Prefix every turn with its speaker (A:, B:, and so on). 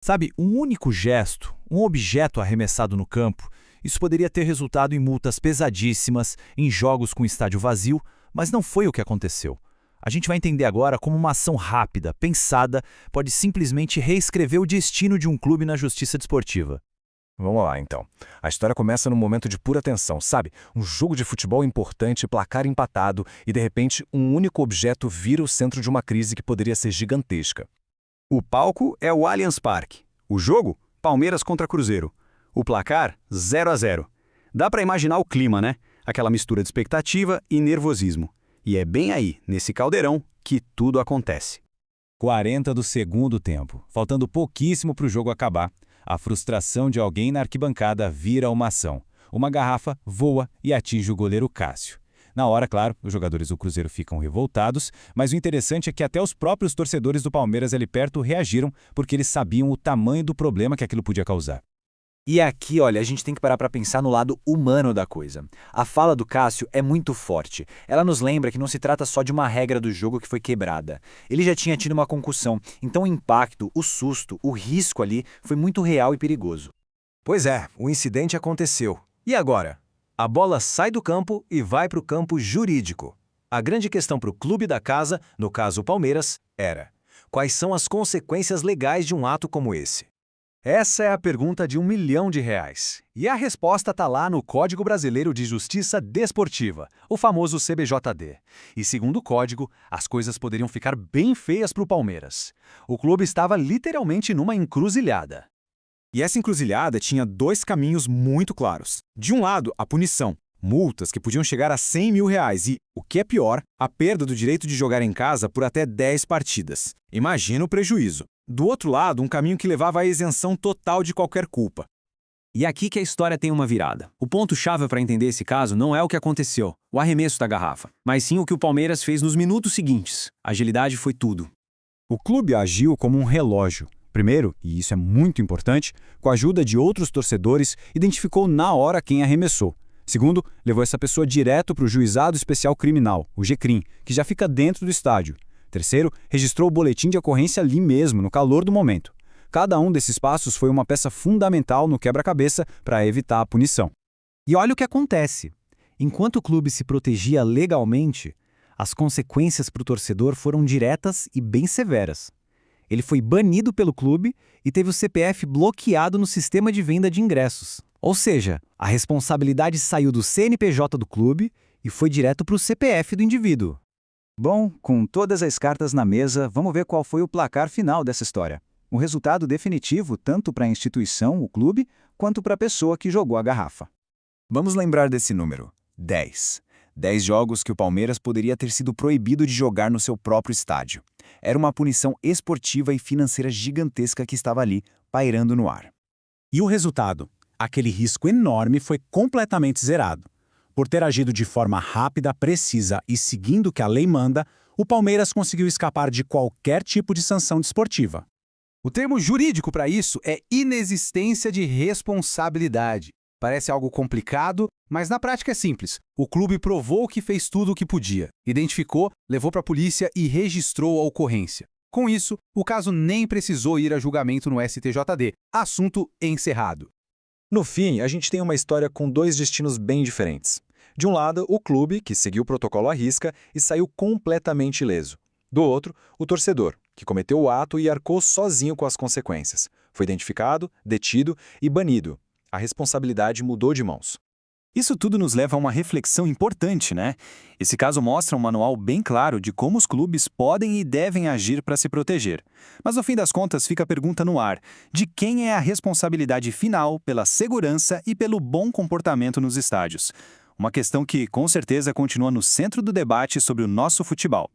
A: Sabe, um único gesto, um objeto arremessado no campo, isso poderia ter resultado em multas pesadíssimas, em jogos com estádio vazio, mas não foi o que aconteceu. A gente vai entender agora como uma ação rápida, pensada, pode simplesmente reescrever o destino de um clube na justiça desportiva.
B: Vamos lá, então. A história começa num momento de pura tensão, sabe? Um jogo de futebol importante, placar empatado e, de repente, um único objeto vira o centro de uma crise que poderia ser gigantesca.
C: O palco é o Allianz Parque. O jogo, Palmeiras contra Cruzeiro. O placar, 0-0. Dá pra imaginar o clima, né? Aquela mistura de expectativa e nervosismo. E é bem aí, nesse caldeirão, que tudo acontece.
D: 40 do segundo tempo, faltando pouquíssimo para o jogo acabar. A frustração de alguém na arquibancada vira uma ação. Uma garrafa voa e atinge o goleiro Cássio. Na hora, claro, os jogadores do Cruzeiro ficam revoltados, mas o interessante é que até os próprios torcedores do Palmeiras ali perto reagiram porque eles sabiam o tamanho do problema que aquilo podia causar.
E: E aqui, olha, a gente tem que parar para pensar no lado humano da coisa. A fala do Cássio é muito forte. Ela nos lembra que não se trata só de uma regra do jogo que foi quebrada. Ele já tinha tido uma concussão, então o impacto, o susto, o risco ali foi muito real e perigoso.
B: Pois é, o incidente aconteceu. E agora? A bola sai do campo e vai para o campo jurídico. A grande questão para o clube da casa, no caso o Palmeiras, era: quais são as consequências legais de um ato como esse?
C: Essa é a pergunta de R$ 1 milhão. E a resposta está lá no Código Brasileiro de Justiça Desportiva, o famoso CBJD. E segundo o código, as coisas poderiam ficar bem feias para o Palmeiras. O clube estava literalmente numa encruzilhada.
F: E essa encruzilhada tinha dois caminhos muito claros. De um lado, a punição. Multas que podiam chegar a R$ 100 mil e, o que é pior, a perda do direito de jogar em casa por até 10 partidas. Imagina o prejuízo. Do outro lado, um caminho que levava à isenção total de qualquer culpa.
G: E aqui que a história tem uma virada. O ponto-chave para entender esse caso não é o que aconteceu, o arremesso da garrafa, mas sim o que o Palmeiras fez nos minutos seguintes. A agilidade foi tudo.
F: O clube agiu como um relógio. Primeiro, e isso é muito importante, com a ajuda de outros torcedores, identificou na hora quem arremessou. Segundo, levou essa pessoa direto para o Juizado Especial Criminal, o GCRIM, que já fica dentro do estádio. Terceiro, registrou o boletim de ocorrência ali mesmo, no calor do momento. Cada um desses passos foi uma peça fundamental no quebra-cabeça para evitar a punição.
H: E olha o que acontece. Enquanto o clube se protegia legalmente, as consequências para o torcedor foram diretas e bem severas. Ele foi banido pelo clube e teve o CPF bloqueado no sistema de venda de ingressos. Ou seja, a responsabilidade saiu do CNPJ do clube e foi direto para o CPF do indivíduo.
I: Bom, com todas as cartas na mesa, vamos ver qual foi o placar final dessa história. O resultado definitivo tanto para a instituição, o clube, quanto para a pessoa que jogou a garrafa.
J: Vamos lembrar desse número: 10. 10 jogos que o Palmeiras poderia ter sido proibido de jogar no seu próprio estádio. Era uma punição esportiva e financeira gigantesca que estava ali, pairando no ar.
K: E o resultado? Aquele risco enorme foi completamente zerado. Por ter agido de forma rápida, precisa e seguindo o que a lei manda, o Palmeiras conseguiu escapar de qualquer tipo de sanção desportiva.
C: O termo jurídico para isso é inexistência de responsabilidade. Parece algo complicado, mas na prática é simples. O clube provou que fez tudo o que podia, identificou, levou para a polícia e registrou a ocorrência. Com isso, o caso nem precisou ir a julgamento no STJD. Assunto encerrado.
B: No fim, a gente tem uma história com dois destinos bem diferentes. De um lado, o clube, que seguiu o protocolo à risca e saiu completamente ileso. Do outro, o torcedor, que cometeu o ato e arcou sozinho com as consequências. Foi identificado, detido e banido. A responsabilidade mudou de mãos.
G: Isso tudo nos leva a uma reflexão importante, né? Esse caso mostra um manual bem claro de como os clubes podem e devem agir para se proteger. Mas no fim das contas fica a pergunta no ar: de quem é a responsabilidade final pela segurança e pelo bom comportamento nos estádios? Uma questão que, com certeza, continua no centro do debate sobre o nosso futebol.